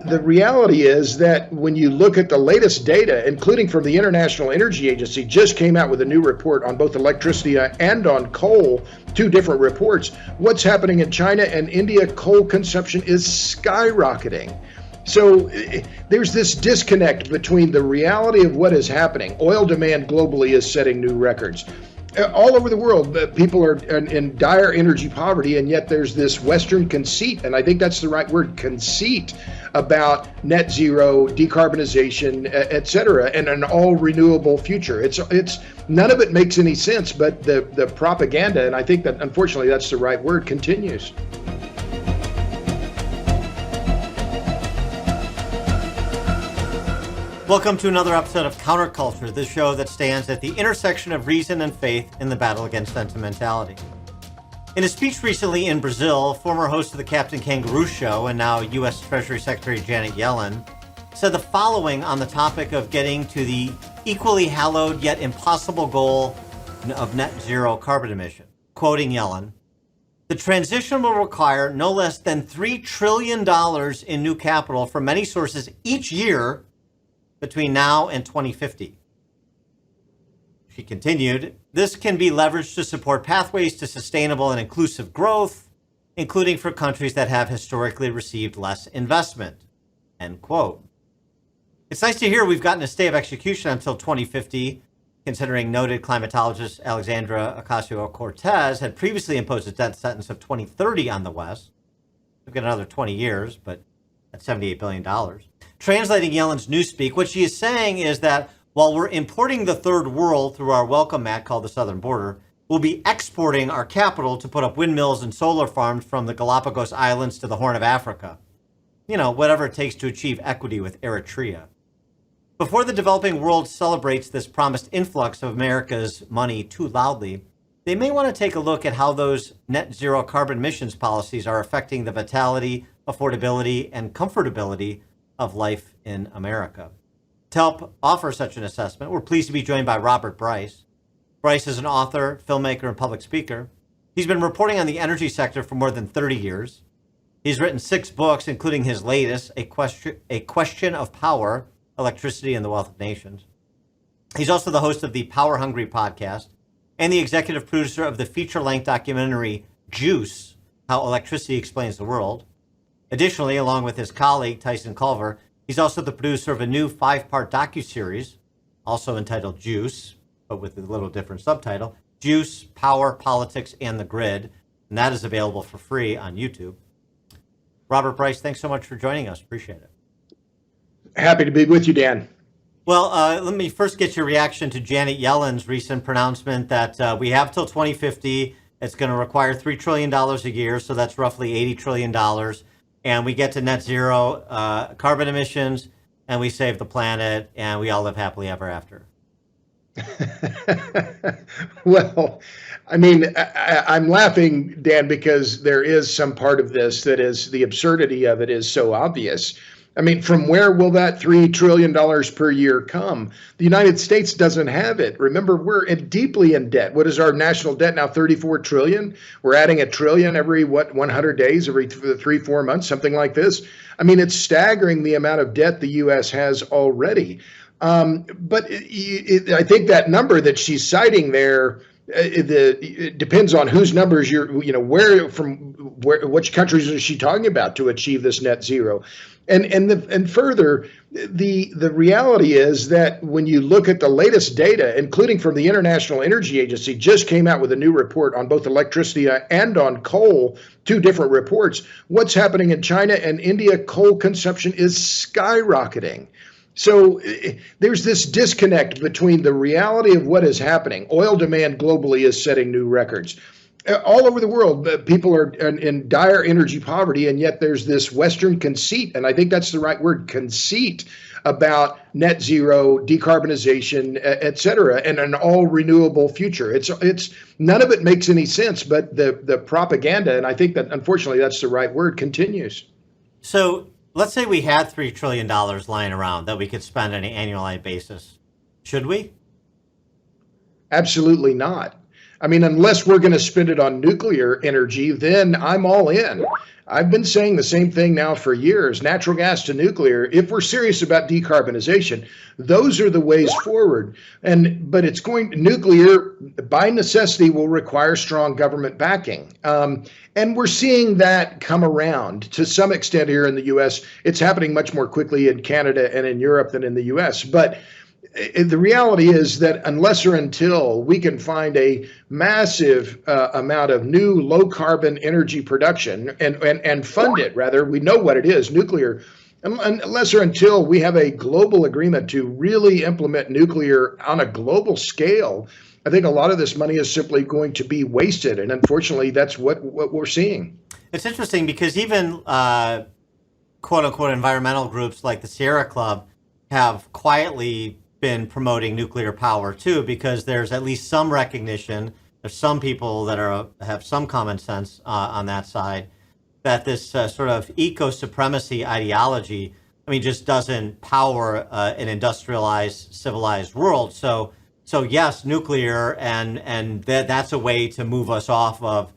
The reality is that when you look at the latest data, including from the International Energy Agency, just came out with a new report on both electricity and on coal, two different reports. What's happening in China and India, coal consumption is skyrocketing. So there's this disconnect between the reality of what is happening. Oil demand globally is setting new records. All over the world, people are in dire energy poverty, and yet there's this Western conceit, and I think that's the right word, conceit, about net zero, decarbonization, et cetera, and an all renewable future. It's none of it makes any sense, but the propaganda, and I think that unfortunately that's the right word, continues. Welcome to another episode of Counterculture, the show that stands at the intersection of reason and faith in the battle against sentimentality. In a speech recently in Brazil, former host of the Captain Kangaroo Show and now U.S. Treasury Secretary Janet Yellen said the following on the topic of getting to the equally hallowed yet impossible goal of net zero carbon emission. Quoting Yellen, "The transition will require no less than $3 trillion in new capital from many sources each year between now and 2050. She continued, "This can be leveraged to support pathways to sustainable and inclusive growth, including for countries that have historically received less investment." End quote. It's nice to hear we've gotten a stay of execution until 2050, considering noted climatologist Alexandra Ocasio-Cortez had previously imposed a death sentence of 2030 on the West. We've got another 20 years, but at $78 billion. Translating Yellen's newspeak, what she is saying is that while we're importing the third world through our welcome mat called the Southern Border, we'll be exporting our capital to put up windmills and solar farms from the Galapagos Islands to the Horn of Africa. You know, whatever it takes to achieve equity with Eritrea. Before the developing world celebrates this promised influx of America's money too loudly, they may want to take a look at how those net zero carbon emissions policies are affecting the vitality, affordability, and comfortability of life in America. To help offer such an assessment, we're pleased to be joined by Robert Bryce. Bryce is an author, filmmaker, and public speaker. He's been reporting on the energy sector for more than 30 years. He's written 6 books, including his latest, A Question of Power, Electricity and the Wealth of Nations. He's also the host of the Power Hungry podcast and the executive producer of the feature-length documentary Juice, How Electricity Explains the World. Additionally, along with his colleague, Tyson Culver, he's also the producer of a new 5-part docuseries, also entitled Juice, but with a little different subtitle, Juice, Power, Politics, and the Grid, and that is available for free on YouTube. Robert Bryce, thanks so much for joining us. Appreciate it. Happy to be with you, Dan. Well, let me first get your reaction to Janet Yellen's recent pronouncement that we have till 2050. It's going to require $3 trillion a year, so that's roughly $80 trillion. And we get to net zero carbon emissions, and we save the planet, and we all live happily ever after. Well, I mean, I'm laughing, Dan, because there is some part of this that is, the absurdity of it is so obvious. I mean, from where will that $3 trillion per year come? The United States doesn't have it. Remember, we're deeply in debt. What is our national debt now? 34 trillion. We're adding $1 trillion every 100 days, every 3-4 months, something like this. I mean, it's staggering the amount of debt the U.S. has already. But I think that number that she's citing there, it depends on whose numbers which countries is she talking about to achieve this net zero. And further, the reality is that when you look at the latest data, including from the International Energy Agency, just came out with a new report on both electricity and on coal, two different reports. What's happening in China and India, coal consumption is skyrocketing. So there's this disconnect between the reality of what is happening. Oil demand globally is setting new records. All over the world, people are in dire energy poverty, and yet there's this Western conceit, and I think that's the right word, conceit, about net zero, decarbonization, et cetera, and an all renewable future. It's none of it makes any sense, but the propaganda, and I think that unfortunately that's the right word, continues. So let's say we had $3 trillion lying around that we could spend on an annualized basis. Should we? Absolutely not. I mean, unless we're going to spend it on nuclear energy, then I'm all in. I've been saying the same thing now for years, natural gas to nuclear. If we're serious about decarbonization, those are the ways forward. But nuclear by necessity will require strong government backing. And we're seeing that come around to some extent here in the US. It's happening much more quickly in Canada and in Europe than in the US. But the reality is that unless or until we can find a massive amount of new low carbon energy production and fund it, rather, we know what it is, nuclear, unless or until we have a global agreement to really implement nuclear on a global scale, I think a lot of this money is simply going to be wasted. And unfortunately, that's what we're seeing. It's interesting because even quote unquote environmental groups like the Sierra Club have quietly been promoting nuclear power too, because there's at least some recognition. There's some people that have some common sense on that side, that this sort of eco-supremacy ideology, just doesn't power an industrialized, civilized world. So yes, nuclear, and that's a way to move us off of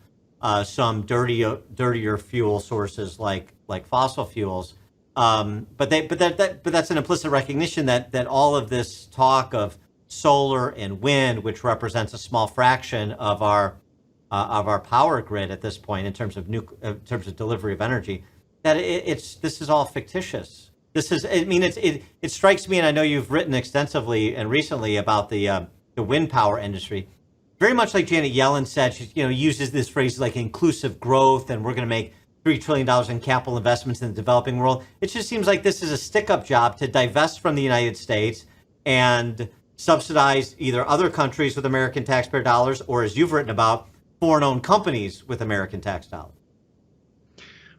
some dirtier fuel sources like fossil fuels. But that's an implicit recognition that all of this talk of solar and wind, which represents a small fraction of our power grid at this point in terms of delivery of energy, that this is all fictitious. It strikes me, and I know you've written extensively and recently about the wind power industry. Very much like Janet Yellen said, she uses this phrase like inclusive growth, and we're going to make $3 trillion in capital investments in the developing world. It just seems like this is a stick-up job to divest from the United States and subsidize either other countries with American taxpayer dollars, or, as you've written about, foreign-owned companies with American tax dollars.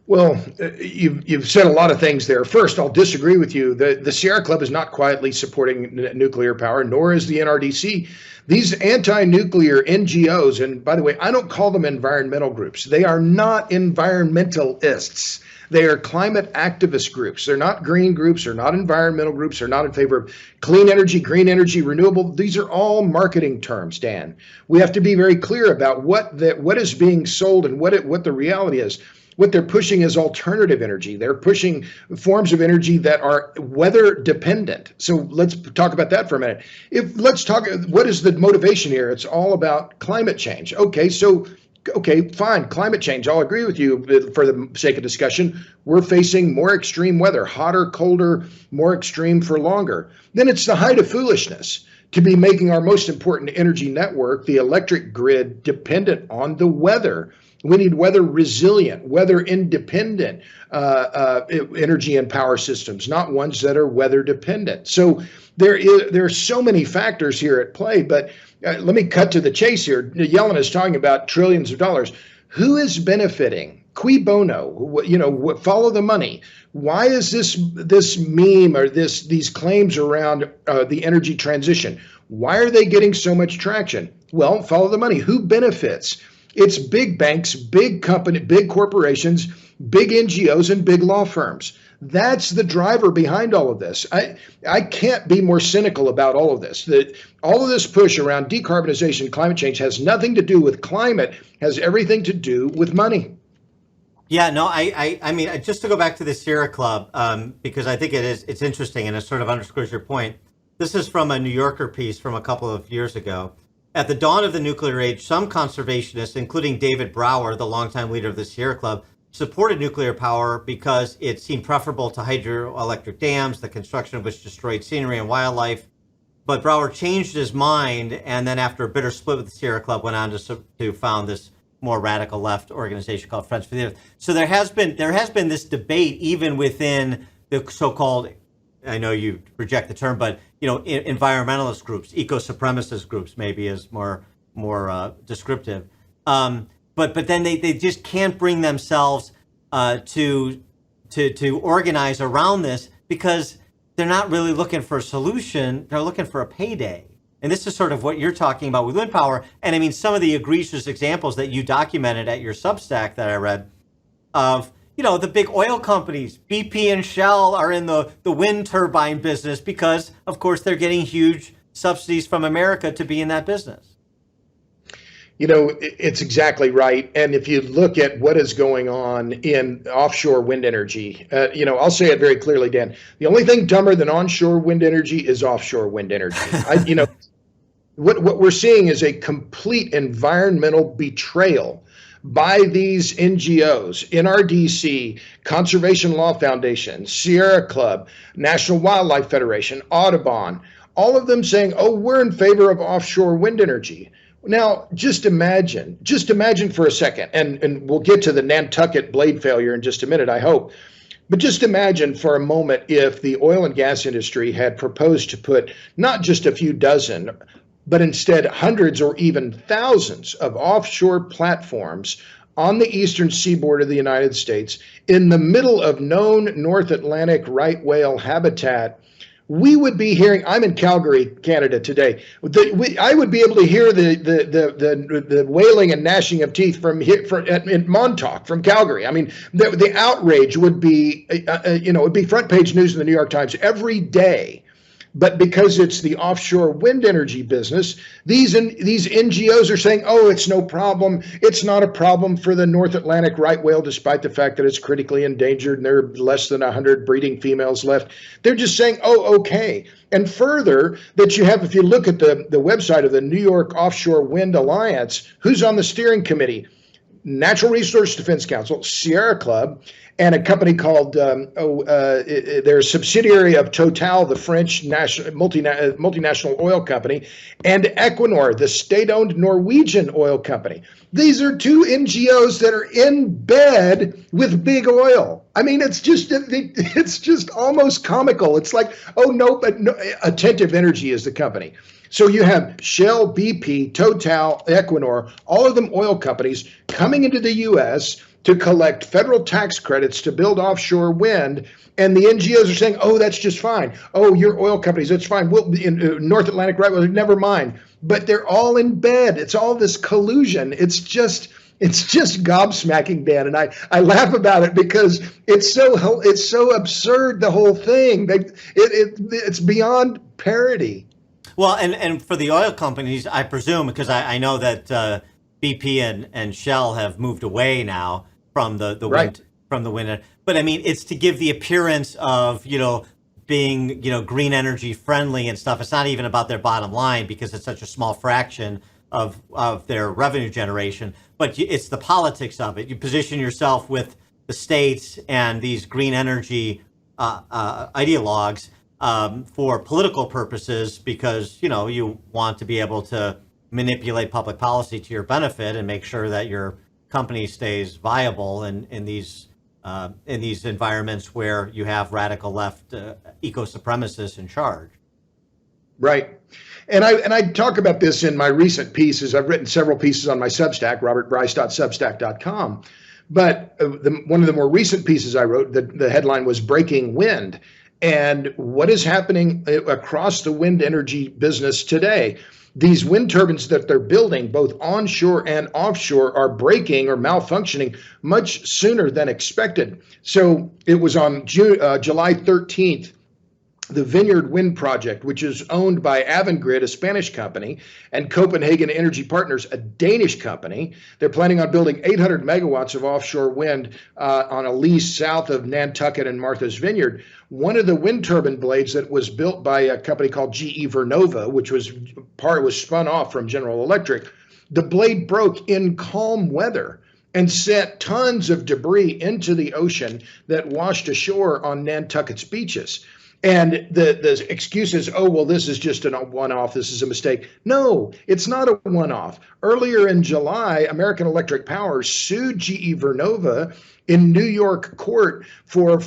Well, you've said a lot of things there. First, I'll disagree with you. The Sierra Club is not quietly supporting nuclear power, nor is the NRDC. These anti-nuclear NGOs, and by the way, I don't call them environmental groups. They are not environmentalists. They are climate activist groups. They're not green groups. They're not environmental groups. They're not in favor of clean energy, green energy, renewable. These are all marketing terms, Dan. We have to be very clear about what is being sold and what the reality is. What they're pushing is alternative energy. They're pushing forms of energy that are weather dependent. So let's talk about that for a minute. What is the motivation here? It's all about climate change. Okay, fine, climate change. I'll agree with you for the sake of discussion. We're facing more extreme weather, hotter, colder, more extreme for longer. Then it's the height of foolishness to be making our most important energy network, the electric grid, dependent on the weather. We need weather resilient, weather independent energy and power systems, not ones that are weather dependent. So there are so many factors here at play, but let me cut to the chase here. Yellen is talking about trillions of dollars. Who is benefiting? Cui bono? Follow the money. Why is this meme or these claims around the energy transition? Why are they getting so much traction? Well, follow the money. Who benefits? It's big banks, big corporations, big NGOs, and big law firms. That's the driver behind all of this. I can't be more cynical about all of this. All of this push around decarbonization, climate change has nothing to do with climate, has everything to do with money. Yeah, no, I mean, just to go back to the Sierra Club, because I think it's interesting and it sort of underscores your point. This is from a New Yorker piece from a couple of years ago. At the dawn of the nuclear age, some conservationists, including David Brower, the longtime leader of the Sierra Club, supported nuclear power because it seemed preferable to hydroelectric dams, the construction of which destroyed scenery and wildlife. But Brower changed his mind, and then after a bitter split with the Sierra Club, went on to found this more radical left organization called Friends for the Earth. So there has been this debate even within the so-called, I know you reject the term, but environmentalist groups, eco-supremacist groups maybe is more descriptive. But then they just can't bring themselves to organize around this because they're not really looking for a solution. They're looking for a payday. And this is sort of what you're talking about with wind power. And I mean, some of the egregious examples that you documented at your Substack that I read of, the big oil companies, BP and Shell are in the wind turbine business because, of course, they're getting huge subsidies from America to be in that business. It's exactly right. And if you look at what is going on in offshore wind energy, I'll say it very clearly, Dan. The only thing dumber than onshore wind energy is offshore wind energy. What we're seeing is a complete environmental betrayal by these NGOs, NRDC, Conservation Law Foundation, Sierra Club, National Wildlife Federation, Audubon, all of them saying, oh, we're in favor of offshore wind energy. Now, just imagine for a second, and we'll get to the Nantucket blade failure in just a minute, I hope. But just imagine for a moment if the oil and gas industry had proposed to put not just a few dozen, but instead hundreds or even thousands of offshore platforms on the eastern seaboard of the United States in the middle of known North Atlantic right whale habitat. We would be hearing, I'm in Calgary, Canada today. I would be able to hear the wailing and gnashing of teeth in Montauk, from Calgary. I mean, the outrage would be, it would be front page news in the New York Times every day. But because it's the offshore wind energy business, these NGOs are saying, oh, it's no problem. It's not a problem for the North Atlantic right whale, despite the fact that it's critically endangered and there are less than 100 breeding females left. They're just saying, oh, okay. And further, that you have, if you look at the website of the New York Offshore Wind Alliance, who's on the steering committee? Natural Resource Defense Council, Sierra Club, and a company called, they're a subsidiary of Total, the French multinational oil company, and Equinor, the state-owned Norwegian oil company. These are two NGOs that are in bed with big oil. I mean, it's just almost comical. It's like, oh, no, but no, Attentive Energy is the company. So you have Shell, BP, Total, Equinor, all of them oil companies coming into the U.S. to collect federal tax credits to build offshore wind. And the NGOs are saying, oh, that's just fine. Oh, your oil companies, that's fine. We'll in North Atlantic, right? Well, never mind. But they're all in bed. It's all this collusion. It's just gobsmacking, Dan. And I laugh about it because it's so absurd, the whole thing. It's beyond parody. Well, and for the oil companies, I presume, because I know that BP and Shell have moved away now from the wind, from the wind. But I mean, it's to give the appearance of, being, green energy friendly and stuff. It's not even about their bottom line because it's such a small fraction of their revenue generation. But it's the politics of it. You position yourself with the states and these green energy ideologues for political purposes because, you want to be able to manipulate public policy to your benefit and make sure that your company stays viable in these environments where you have radical left eco-supremacists in charge. Right. And I talk about this in my recent pieces. I've written several pieces on my Substack, robertbryce.substack.com. But one of the more recent pieces I wrote, the headline was Breaking Wind. And what is happening across the wind energy business today? These wind turbines that they're building, both onshore and offshore, are breaking or malfunctioning much sooner than expected. So it was on July 13th, the Vineyard Wind Project, which is owned by Avangrid, a Spanish company, and Copenhagen Energy Partners, a Danish company. They're planning on building 800 megawatts of offshore wind on a lease south of Nantucket and Martha's Vineyard. One of the wind turbine blades that was built by a company called GE Vernova, which was spun off from General Electric, the blade broke in calm weather and sent tons of debris into the ocean that washed ashore on Nantucket's beaches. And the excuse is, oh, well, this is just a one-off. This is a mistake. No, it's not a one-off. Earlier in July, American Electric Power sued GE Vernova in New York court for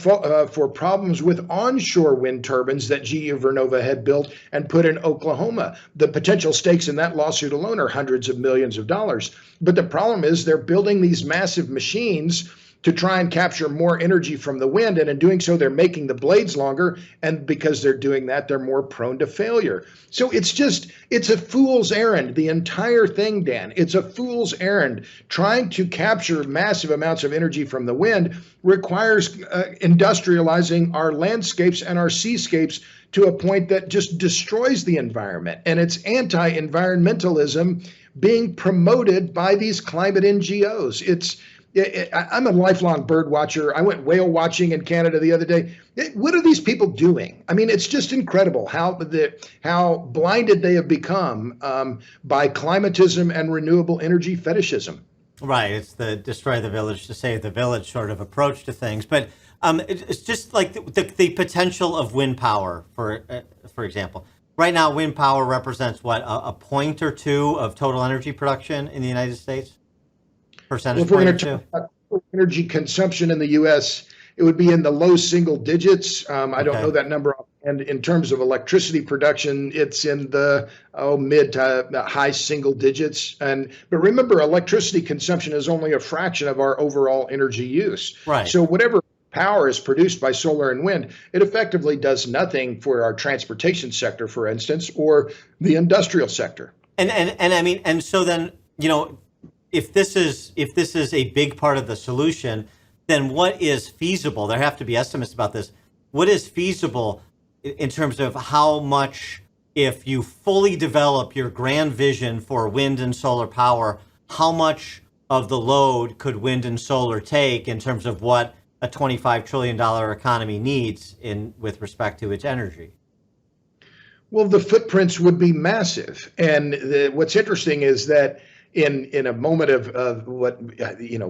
problems with onshore wind turbines that GE Vernova had built and put in Oklahoma. The potential stakes in that lawsuit alone are hundreds of millions of dollars. But the problem is they're building these massive machines to try and capture more energy from the wind. And in doing so, they're making the blades longer. And because they're doing that, they're more prone to failure. So it's a fool's errand, the entire thing, Dan. It's a fool's errand. Trying to capture massive amounts of energy from the wind requires industrializing our landscapes and our seascapes to a point that just destroys the environment. And it's anti-environmentalism being promoted by these climate NGOs. I'm a lifelong bird watcher. I went whale watching in Canada the other day. What are these people doing? I mean, it's just incredible how blinded they have become by climatism and renewable energy fetishism. Right. It's the destroy the village to save the village sort of approach to things. But it's just like the potential of wind power, for example. Right now, wind power represents what, a point or two of total energy production in the United States? Percentage Well, if we're point going or to two? talk about energy consumption in the U.S., it would be in the low single digits. I don't Okay. know that number. And in terms of electricity production, it's in the mid to high single digits. But remember, electricity consumption is only a fraction of our overall energy use. Right. So whatever power is produced by solar and wind, it effectively does nothing for our transportation sector, for instance, or the industrial sector. And I mean, and so then, if this is a big part of the solution, then what is feasible? There have to be estimates about this. What is feasible in terms of how much, if you fully develop your grand vision for wind and solar power, how much of the load could wind and solar take in terms of what a $25 trillion economy needs with respect to its energy? Well, the footprints would be massive. And what's interesting is that in a moment of what,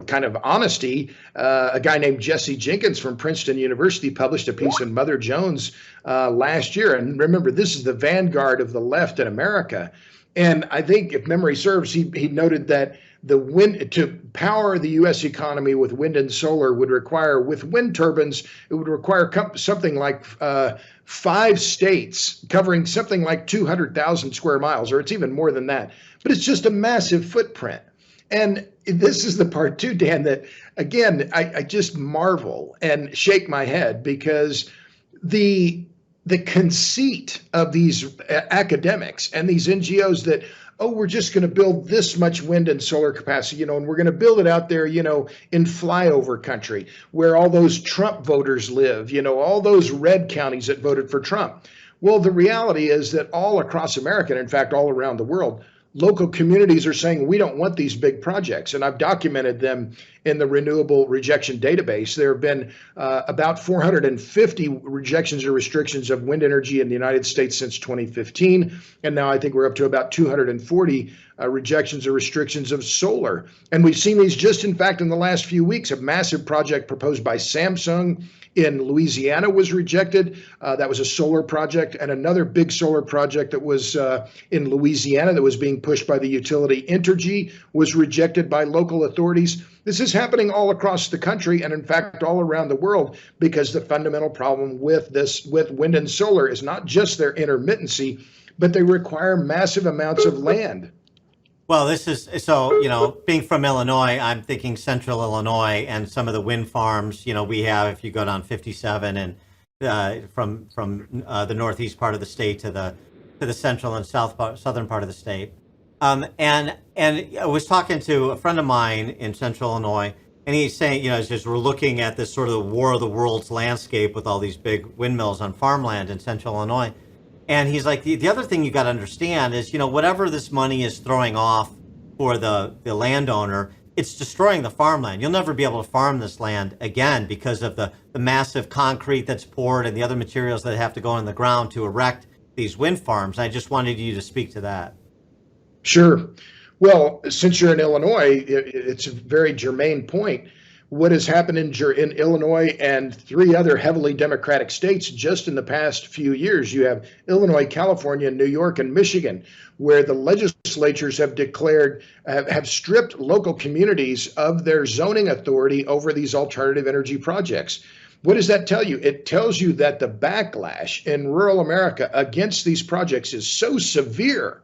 kind of honesty, a guy named Jesse Jenkins from Princeton University published a piece in Mother Jones last year. And remember, this is the vanguard of the left in America. And I think, if memory serves, he noted that the wind to power the U.S. economy with wind and solar would require, with wind turbines, it would require something like 5 states covering something like 200,000 square miles, or it's even more than that. But it's just a massive footprint. And this is the part too, Dan, that again, I just marvel and shake my head, because the conceit of these academics and these NGOs that, oh, we're just going to build this much wind and solar capacity, and we're going to build it out there, in flyover country where all those Trump voters live, all those red counties that voted for Trump. Well, the reality is that all across America, and in fact, all around the world, local communities are saying, we don't want these big projects. And I've documented them in the renewable rejection database. There have been about 450 rejections or restrictions of wind energy in the United States since 2015. And now I think we're up to about 240 rejections or restrictions of solar. And we've seen these just, in fact, in the last few weeks. A massive project proposed by Samsung in Louisiana was rejected. That was a solar project. And another big solar project that was in Louisiana that was being pushed by the utility Entergy was rejected by local authorities. This is happening all across the country, and in fact all around the world, because the fundamental problem with wind and solar is not just their intermittency, but they require massive amounts of land. Well, this is so, being from Illinois, I'm thinking central Illinois and some of the wind farms, we have, if you go down 57 and from the northeast part of the state to the central and southern part of the state. And I was talking to a friend of mine in central Illinois, and he's saying, it's just, we're looking at this sort of war of the worlds landscape with all these big windmills on farmland in central Illinois. And he's like, the other thing you got to understand is, whatever this money is throwing off for the landowner, it's destroying the farmland. You'll never be able to farm this land again because of the massive concrete that's poured and the other materials that have to go in the ground to erect these wind farms. I just wanted you to speak to that. Sure. Well, since you're in Illinois, it's a very germane point. What has happened in Illinois and 3 other heavily Democratic states just in the past few years? You have Illinois, California, New York, and Michigan, where the legislatures have declared, have stripped local communities of their zoning authority over these alternative energy projects. What does that tell you? It tells you that the backlash in rural America against these projects is so severe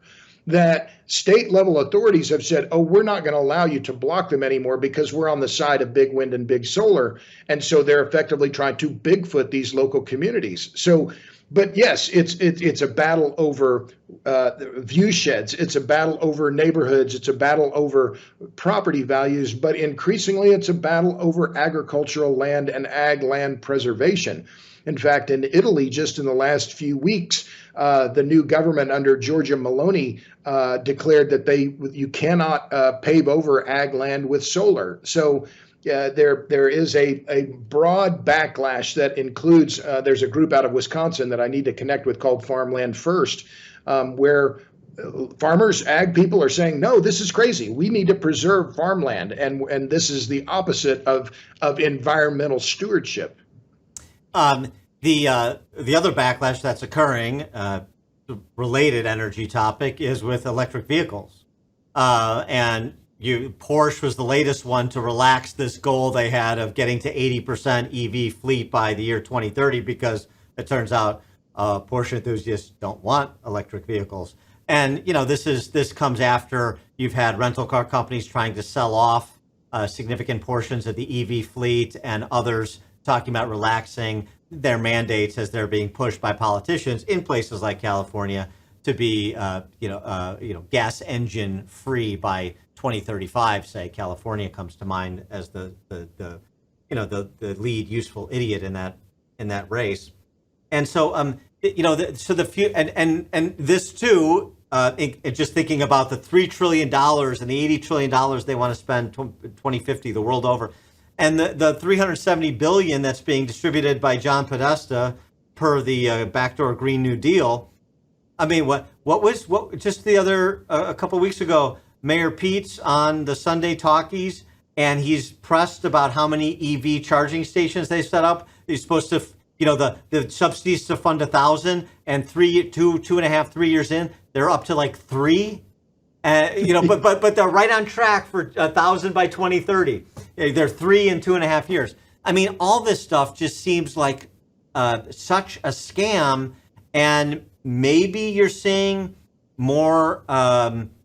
that state level authorities have said, oh, we're not going to allow you to block them anymore because we're on the side of big wind and big solar. And so they're effectively trying to Bigfoot these local communities. So But yes, it's a battle over view sheds. It's a battle over neighborhoods. It's a battle over property values. But increasingly, it's a battle over agricultural land and ag land preservation. In fact, in Italy, just in the last few weeks, the new government under Giorgia Meloni declared that you cannot pave over ag land with solar. So there is a broad backlash that includes, there's a group out of Wisconsin that I need to connect with called Farmland First, where farmers, ag people are saying, no, this is crazy. We need to preserve farmland. And this is the opposite of environmental stewardship. The other backlash that's occurring, related energy topic, is with electric vehicles. And Porsche was the latest one to relax this goal they had of getting to 80% EV fleet by the year 2030, because it turns out Porsche enthusiasts don't want electric vehicles. And this comes after you've had rental car companies trying to sell off significant portions of the EV fleet, and others talking about relaxing their mandates as they're being pushed by politicians in places like California to be gas engine free by 2035. Say California comes to mind as the lead useful idiot in that race. And so and this too, just thinking about the $3 trillion and the $80 trillion they want to spend 2050 the world over, and the $370 billion that's being distributed by John Podesta per the backdoor Green New Deal. I mean, what just the other a couple of weeks ago, Mayor Pete's on the Sunday talkies, and he's pressed about how many EV charging stations they set up. He's supposed to, the subsidies to fund 1,000, and 2.5, 3 years in, they're up to like 3. But they're right on track for 1,000 by 2030. They're 3 in 2.5 years. I mean, all this stuff just seems like such a scam, and maybe you're seeing more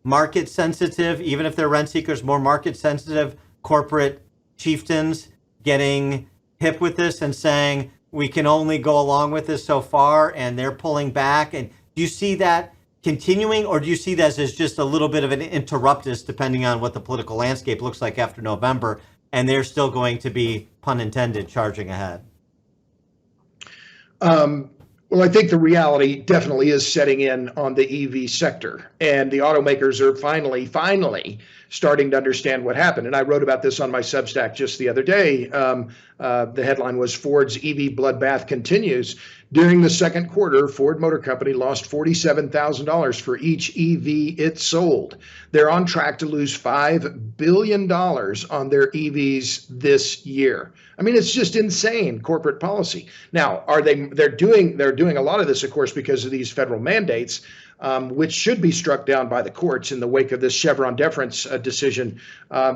market sensitive, even if they're rent seekers, more market sensitive corporate chieftains getting hip with this and saying, we can only go along with this so far, and they're pulling back. And do you see that continuing, or do you see that as just a little bit of an interruptus, depending on what the political landscape looks like after November, and they're still going to be, pun intended, charging ahead? Well, I think the reality definitely is setting in on the EV sector, and the automakers are finally starting to understand what happened. And I wrote about this on my Substack just the other day. The headline was Ford's EV bloodbath continues. During the second quarter, Ford Motor Company lost $47,000 for each EV it sold. They're on track to lose $5 billion on their EVs this year. I mean, it's just insane corporate policy. Now, they're doing a lot of this, of course, because of these federal mandates, which should be struck down by the courts in the wake of this Chevron deference decision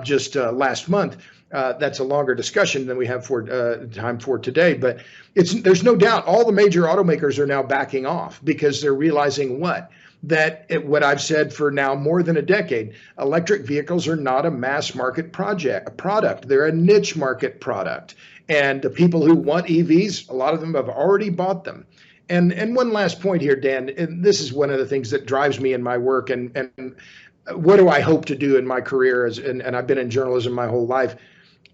just last month. That's a longer discussion than we have time for today. But there's no doubt all the major automakers are now backing off because they're realizing what I've said for now more than a decade: electric vehicles are not a mass market product. They're a niche market product. And the people who want EVs, a lot of them have already bought them. And one last point here, Dan, and this is one of the things that drives me in my work, and what do I hope to do in my career, and I've been in journalism my whole life.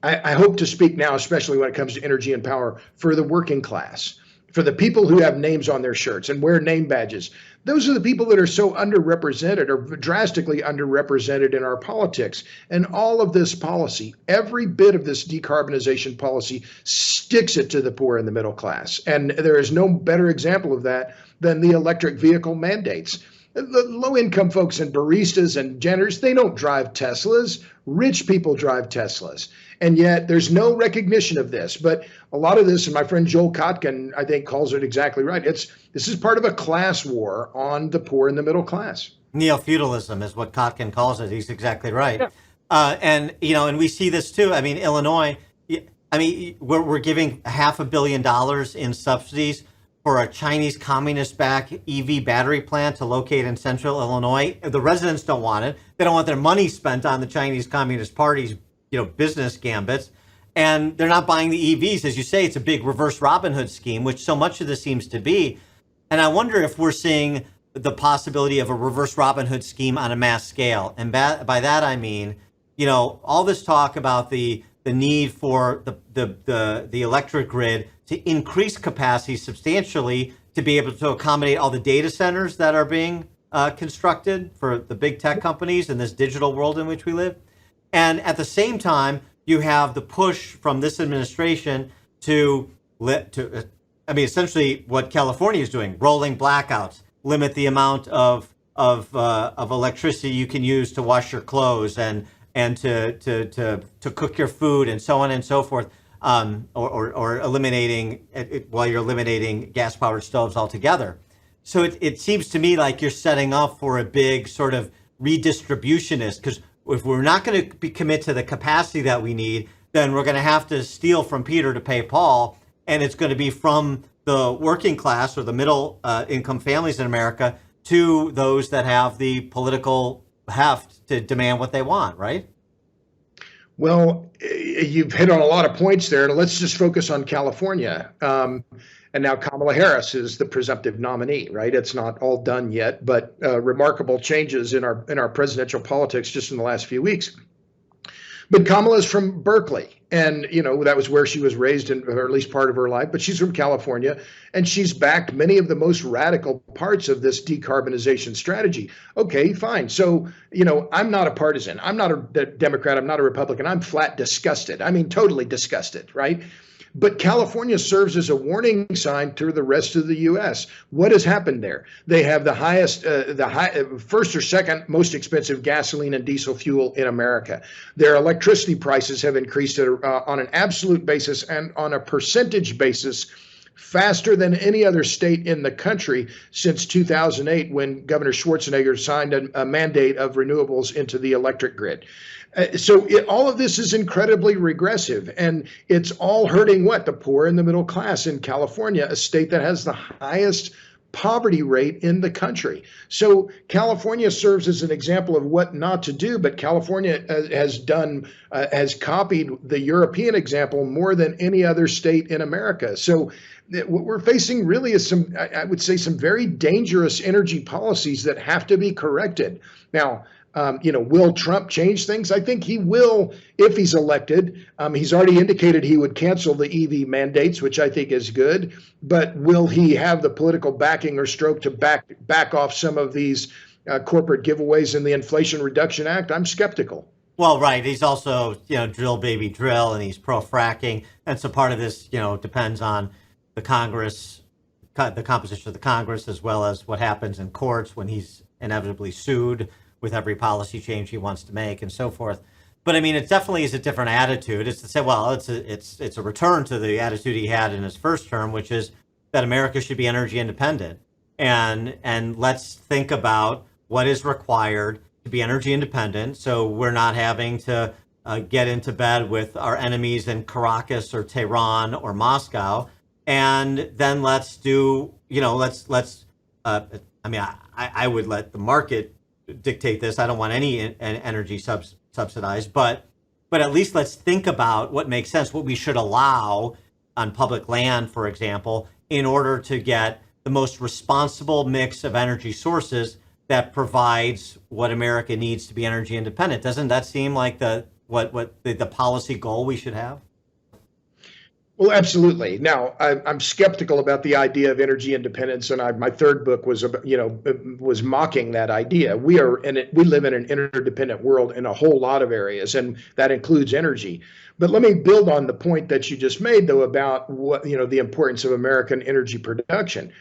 I hope to speak now, especially when it comes to energy and power, for the working class, for the people who have names on their shirts and wear name badges. Those are the people that are so underrepresented, or drastically underrepresented in our politics. And all of this policy, every bit of this decarbonization policy, sticks it to the poor and the middle class. And there is no better example of that than the electric vehicle mandates. The low-income folks and baristas and janitors, they don't drive Teslas. Rich people drive Teslas. And yet there's no recognition of this. But a lot of this, and my friend Joel Kotkin, I think, calls it exactly right. This is part of a class war on the poor and the middle class. Neo-feudalism is what Kotkin calls it. He's exactly right. Yeah. And we see this too. I mean, Illinois, we're giving $500 million in subsidies for a Chinese communist-backed EV battery plant to locate in central Illinois. The residents don't want it. They don't want their money spent on the Chinese Communist Party's, business gambits. And they're not buying the EVs. As you say, it's a big reverse Robin Hood scheme, which so much of this seems to be. And I wonder if we're seeing the possibility of a reverse Robin Hood scheme on a mass scale. And by that I mean, all this talk about the need for the electric grid to increase capacity substantially to be able to accommodate all the data centers that are being constructed for the big tech companies in this digital world in which we live. And at the same time, you have the push from this administration to essentially what California is doing, rolling blackouts, limit the amount of electricity you can use to wash your clothes and to cook your food and so on and so forth, or eliminating while you're eliminating gas-powered stoves altogether. So it seems to me like you're setting up for a big sort of redistributionist, because if we're not going to commit to the capacity that we need, then we're going to have to steal from Peter to pay Paul, and it's going to be from the working class or the middle income families in America to those that have the political heft to demand what they want, right? Well, you've hit on a lot of points there. Let's just focus on California. And now Kamala Harris is the presumptive nominee, right? It's not all done yet, but remarkable changes in our presidential politics just in the last few weeks. But Kamala's from Berkeley, and that was where she was raised, or at least part of her life. But she's from California, and she's backed many of the most radical parts of this decarbonization strategy. Okay, fine. So I'm not a partisan. I'm not a Democrat. I'm not a Republican. I'm flat disgusted. I mean, totally disgusted, right? But California serves as a warning sign to the rest of the U.S. What has happened there? They have the first or second most expensive gasoline and diesel fuel in America. Their electricity prices have increased on an absolute basis and on a percentage basis faster than any other state in the country since 2008, when Governor Schwarzenegger signed a mandate of renewables into the electric grid. So all of this is incredibly regressive, and it's all hurting the poor and the middle class in California, a state that has the highest poverty rate in the country. So California serves as an example of what not to do, but California has copied the European example more than any other state in America. So what we're facing really is some very dangerous energy policies that have to be corrected. Now, will Trump change things? I think he will if he's elected. He's already indicated he would cancel the EV mandates, which I think is good. But will he have the political backing or stroke to back off some of these corporate giveaways in the Inflation Reduction Act? I'm skeptical. Well, right. He's also, drill baby drill, and he's pro-fracking. And so part of this, depends on the Congress, the composition of the Congress, as well as what happens in courts when he's inevitably sued with every policy change he wants to make and so forth. But I mean, it definitely is a different attitude. It's to say, well, it's a return to the attitude he had in his first term, which is that America should be energy independent. And let's think about what is required to be energy independent, so we're not having to get into bed with our enemies in Caracas or Tehran or Moscow. And then let's do, I would let the market dictate this. I don't want any energy subsidized, but at least let's think about what makes sense, what we should allow on public land, for example, in order to get the most responsible mix of energy sources that provides what America needs to be energy independent. Doesn't that seem like the policy goal we should have? Well, absolutely. Now, I'm skeptical about the idea of energy independence, and my third book was mocking that idea. We live in an interdependent world in a whole lot of areas, and that includes energy. But let me build on the point that you just made, though, about the importance of American energy production.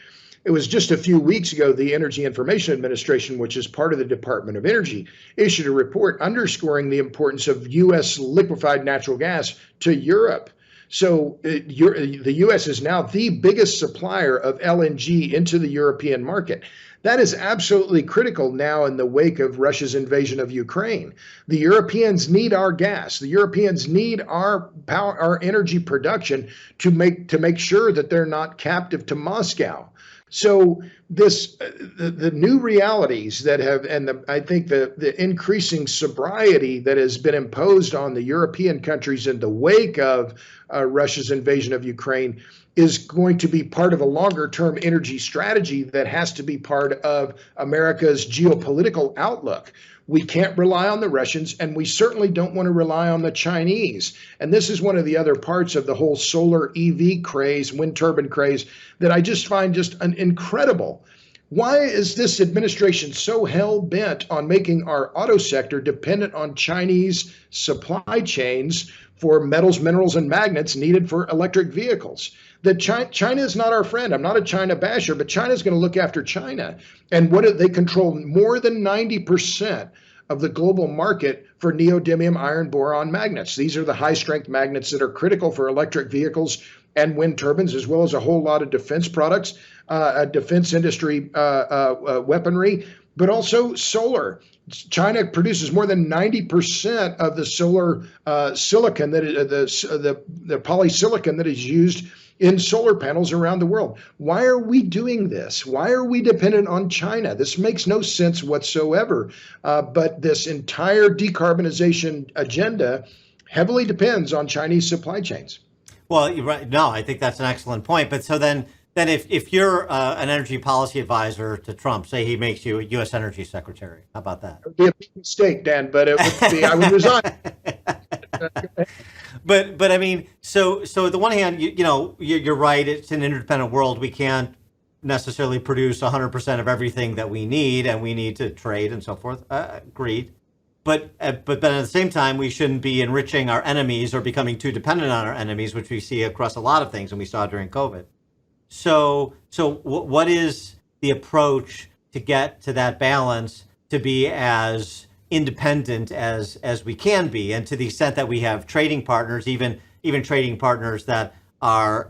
It was just a few weeks ago, the Energy Information Administration, which is part of the Department of Energy, issued a report underscoring the importance of U.S. liquefied natural gas to Europe. So the U.S. is now the biggest supplier of LNG into the European market. That is absolutely critical now in the wake of Russia's invasion of Ukraine. The Europeans need our gas. The Europeans need our power, our energy production to make sure that they're not captive to Moscow. So the new realities that have, I think the increasing sobriety that has been imposed on the European countries in the wake of Russia's invasion of Ukraine is going to be part of a longer-term energy strategy that has to be part of America's geopolitical outlook. We can't rely on the Russians, and we certainly don't want to rely on the Chinese. And this is one of the other parts of the whole solar EV craze, wind turbine craze, that I just find just incredible. Why is this administration so hell-bent on making our auto sector dependent on Chinese supply chains for metals, minerals, and magnets needed for electric vehicles? That China is not our friend. I'm not a China basher, but China is going to look after China. And they control more than 90% of the global market for neodymium iron boron magnets. These are the high-strength magnets that are critical for electric vehicles and wind turbines, as well as a whole lot of defense products, defense industry weaponry, but also solar. China produces more than 90% of the solar silicon, the polysilicon that is used in solar panels around the world. Why are we doing this? Why are we dependent on China? This makes no sense whatsoever. But this entire decarbonization agenda heavily depends on Chinese supply chains. Well, you're right. No, I think that's an excellent point. But so then if you're an energy policy advisor to Trump, say he makes you a U.S. Energy Secretary, how about that? It would be a big mistake, Dan, but it would be, I would resign. But I mean, so at the one hand, you're right. It's an interdependent world. We can't necessarily produce 100% of everything that we need, and we need to trade and so forth. Agreed. But at the same time, we shouldn't be enriching our enemies or becoming too dependent on our enemies, which we see across a lot of things, and we saw during COVID. So what is the approach to get to that balance, to be as independent as we can be, and to the extent that we have trading partners, even trading partners that are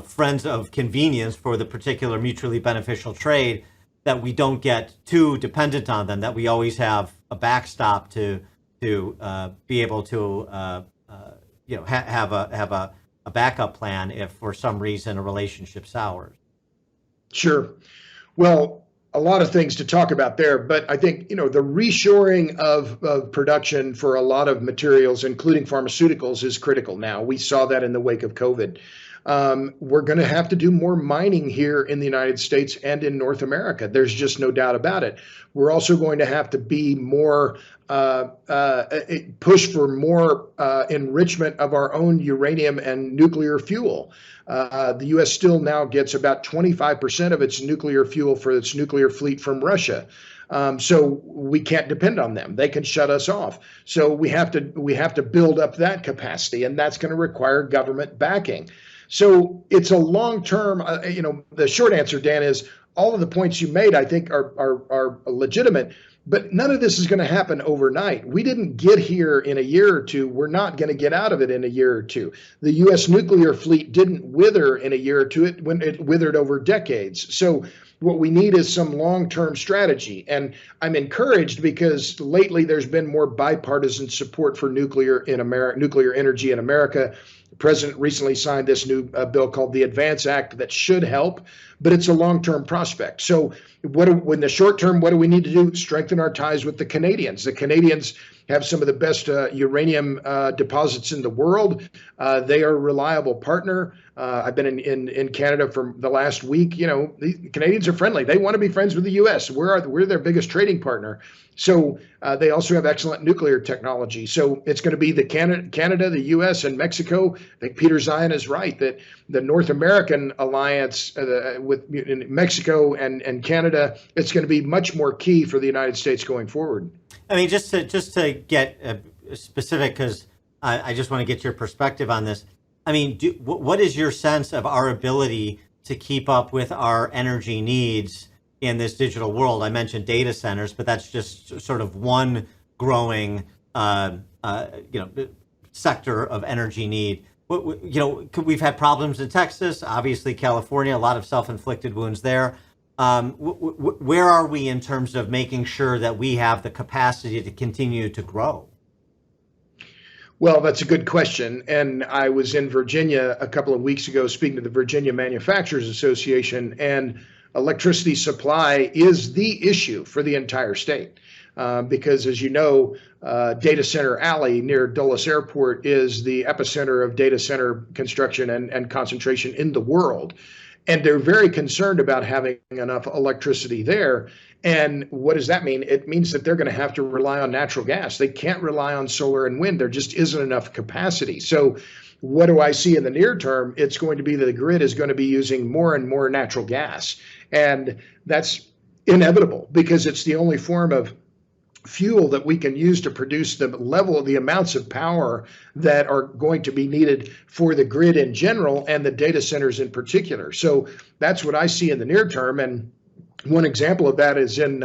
friends of convenience for the particular mutually beneficial trade, that we don't get too dependent on them, that we always have a backstop to be able to have a backup plan if for some reason a relationship sours. Sure. Well, a lot of things to talk about there, but I think, the reshoring of production for a lot of materials, including pharmaceuticals, is critical now. We saw that in the wake of COVID. We're going to have to do more mining here in the United States and in North America. There's just no doubt about it. We're also going to have to be more push for more enrichment of our own uranium and nuclear fuel. The U.S. still now gets about 25% of its nuclear fuel for its nuclear fleet from Russia. So we can't depend on them. They can shut us off. So we have to build up that capacity, and that's going to require government backing. So it's a long-term, the short answer, Dan, is all of the points you made, I think, are legitimate, but none of this is going to happen overnight. We didn't get here in a year or two. We're not going to get out of it in a year or two. The U.S. nuclear fleet didn't wither in a year or two. It withered over decades. So what we need is some long-term strategy. And I'm encouraged because lately there's been more bipartisan support for nuclear energy in America. The president recently signed this new bill called the Advance Act that should help, but it's a long-term prospect. So in the short term, what do we need to do? Strengthen our ties with the Canadians. The Canadians have some of the best uranium deposits in the world. They are a reliable partner. I've been in Canada for the last week. The Canadians are friendly. They want to be friends with the U.S. We're their biggest trading partner. So they also have excellent nuclear technology. So it's going to be the Canada, the U.S., and Mexico. I think Peter Zion is right that the North American alliance with Mexico and Canada, it's going to be much more key for the United States going forward. I mean, just to get specific, because I just want to get your perspective on this. I mean, what is your sense of our ability to keep up with our energy needs in this digital world? I mentioned data centers, but that's just sort of one growing, sector of energy need. We've had problems in Texas, obviously California, a lot of self-inflicted wounds there. Where are we in terms of making sure that we have the capacity to continue to grow? Well, that's a good question. And I was in Virginia a couple of weeks ago speaking to the Virginia Manufacturers Association, and electricity supply is the issue for the entire state. because, as you know, Data Center Alley near Dulles Airport is the epicenter of data center construction and concentration in the world. And they're very concerned about having enough electricity there. And what does that mean? It means that they're going to have to rely on natural gas. They can't rely on solar and wind. There just isn't enough capacity. So what do I see in the near term? It's going to be that the grid is going to be using more and more natural gas. And that's inevitable because it's the only form of fuel that we can use to produce the amounts of power that are going to be needed for the grid in general and the data centers in particular. So that's what I see in the near term. And one example of that is in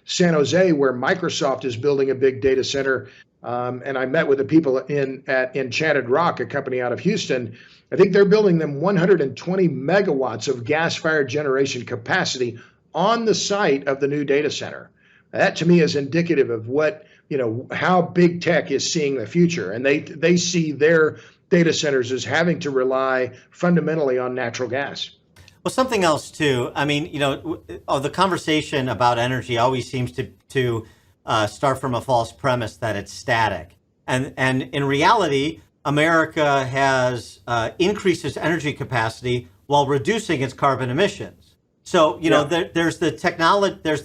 San Jose, where Microsoft is building a big data center. And I met with the people at Enchanted Rock, a company out of Houston. I think they're building them 120 megawatts of gas-fired generation capacity on the site of the new data center. That to me is indicative of how big tech is seeing the future. And they see their data centers as having to rely fundamentally on natural gas. Well, something else too. I mean, the conversation about energy always seems to start from a false premise that it's static. And in reality, America has increased its energy capacity while reducing its carbon emissions. So, there's the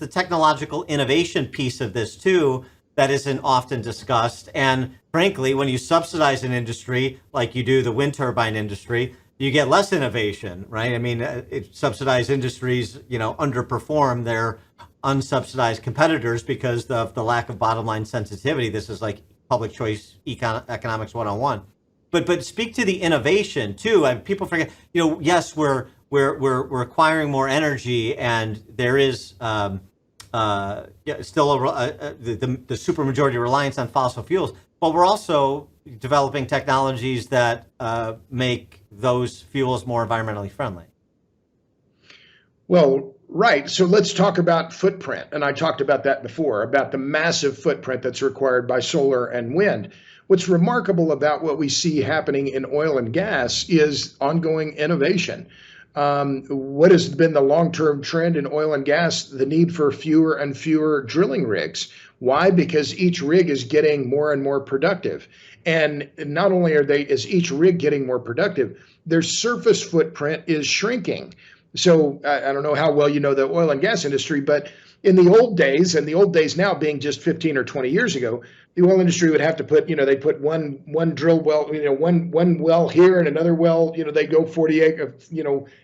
technological innovation piece of this too that isn't often discussed. And frankly, when you subsidize an industry like you do the wind turbine industry, you get less innovation, right? I mean, subsidized industries, underperform their unsubsidized competitors because of the lack of bottom line sensitivity. This is like public choice economics 101. But speak to the innovation too. I mean, people forget, yes, we're acquiring more energy, and there is still the supermajority reliance on fossil fuels. But we're also developing technologies that make those fuels more environmentally friendly. Well, right. So let's talk about footprint. And I talked about that before, about the massive footprint that's required by solar and wind. What's remarkable about what we see happening in oil and gas is ongoing innovation. What has been the long-term trend in oil and gas? The need for fewer and fewer drilling rigs. Why? Because each rig is getting more and more productive. And not only is each rig getting more productive, their surface footprint is shrinking. So I don't know how well you know the oil and gas industry, but in the old days, and the old days now being just 15 or 20 years ago, the oil industry would have to put, they put one drill well, one well here and another well, they go 40 acre,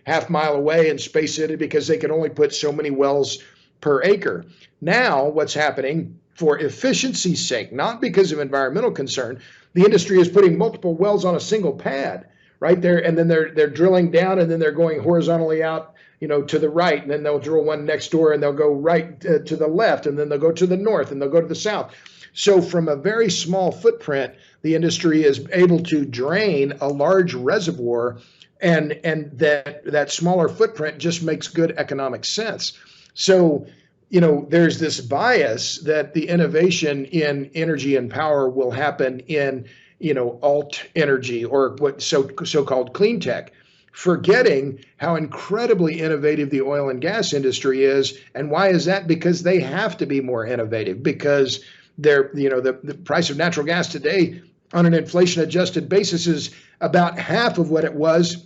half mile away and space it because they can only put so many wells per acre. Now what's happening, for efficiency's sake, not because of environmental concern, the industry is putting multiple wells on a single pad right there, and then they're drilling down, and then they're going horizontally out, to the right, and then they'll drill one next door, and they'll go right to the left, and then they'll go to the north, and they'll go to the south. So from a very small footprint, the industry is able to drain a large reservoir, and that smaller footprint just makes good economic sense. So, there's this bias that the innovation in energy and power will happen in, alt energy, or what so-called clean tech, forgetting how incredibly innovative the oil and gas industry is. And why is that? Because they have to be more innovative, because the price of natural gas today on an inflation adjusted basis is about half of what it was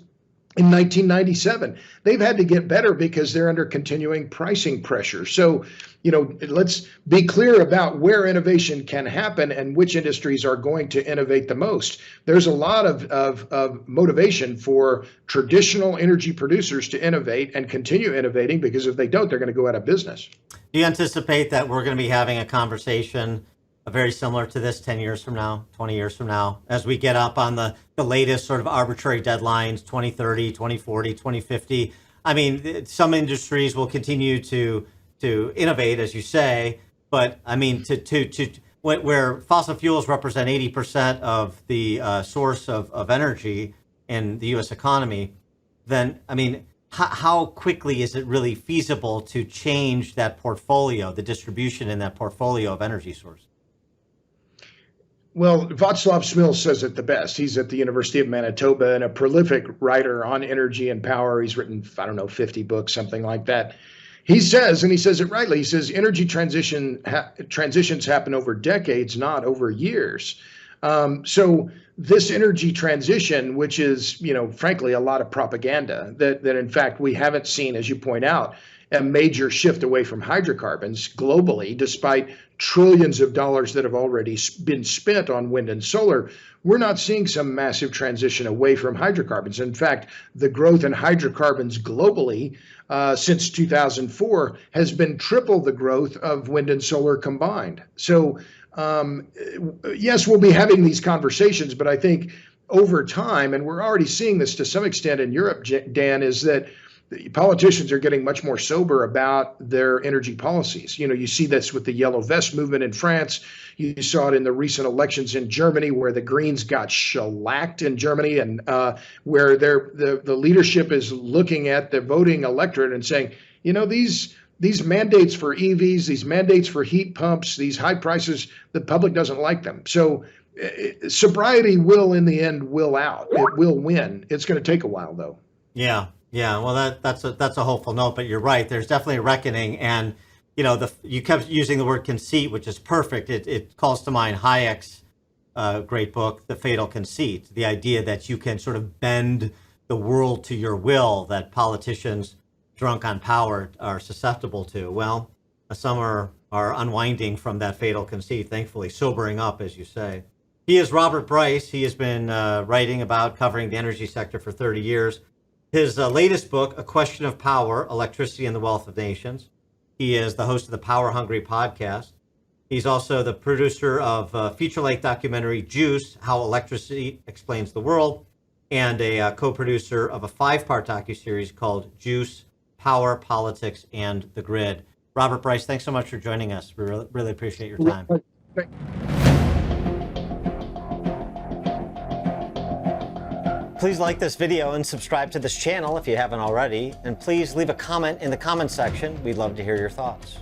in 1997. They've had to get better because they're under continuing pricing pressure. So, let's be clear about where innovation can happen and which industries are going to innovate the most. There's a lot of motivation for traditional energy producers to innovate and continue innovating, because if they don't, they're going to go out of business. Do you anticipate that we're going to be having a conversation very similar to this 10 years from now, 20 years from now, as we get up on the latest sort of arbitrary deadlines, 2030, 2040, 2050? I mean, some industries will continue to innovate, as you say, but I mean, where fossil fuels represent 80% of the source of energy in the U.S. economy, then, I mean, how quickly is it really feasible to change that portfolio, the distribution in that portfolio of energy sources? Well, Václav Smil says it the best. He's at the University of Manitoba and a prolific writer on energy and power. He's written, 50 books, something like that. He says, and he says it rightly, he says energy transitions happen over decades, not over years. So this energy transition, which is, frankly, a lot of propaganda that in fact we haven't seen, as you point out, a major shift away from hydrocarbons globally, despite trillions of dollars that have already been spent on wind and solar. We're not seeing some massive transition away from hydrocarbons. In fact, the growth in hydrocarbons globally since 2004 has been triple the growth of wind and solar combined. So yes, we'll be having these conversations, but I think over time, and we're already seeing this to some extent in Europe, Dan, is that politicians are getting much more sober about their energy policies. You see this with the Yellow Vest movement in France. You saw it in the recent elections in Germany, where the Greens got shellacked in Germany, and where the leadership is looking at the voting electorate and saying, these mandates for EVs, these mandates for heat pumps, these high prices, the public doesn't like them. So sobriety will, in the end, will out. It will win. It's going to take a while, though. Yeah. Well, that's a hopeful note, but you're right. There's definitely a reckoning, and you kept using the word conceit, which is perfect. It calls to mind Hayek's great book, The Fatal Conceit, the idea that you can sort of bend the world to your will, that politicians drunk on power are susceptible to. Well, some are unwinding from that fatal conceit, thankfully, sobering up, as you say. He is Robert Bryce. He has been writing about covering the energy sector for 30 years. His latest book, A Question of Power, Electricity and the Wealth of Nations. He is the host of the Power Hungry podcast. He's also the producer of feature-length documentary Juice, How Electricity Explains the World, and a co-producer of a 5-part docuseries called Juice, Power, Politics, and the Grid. Robert Bryce, thanks so much for joining us. We really appreciate your time. Please like this video and subscribe to this channel if you haven't already. And please leave a comment in the comment section. We'd love to hear your thoughts.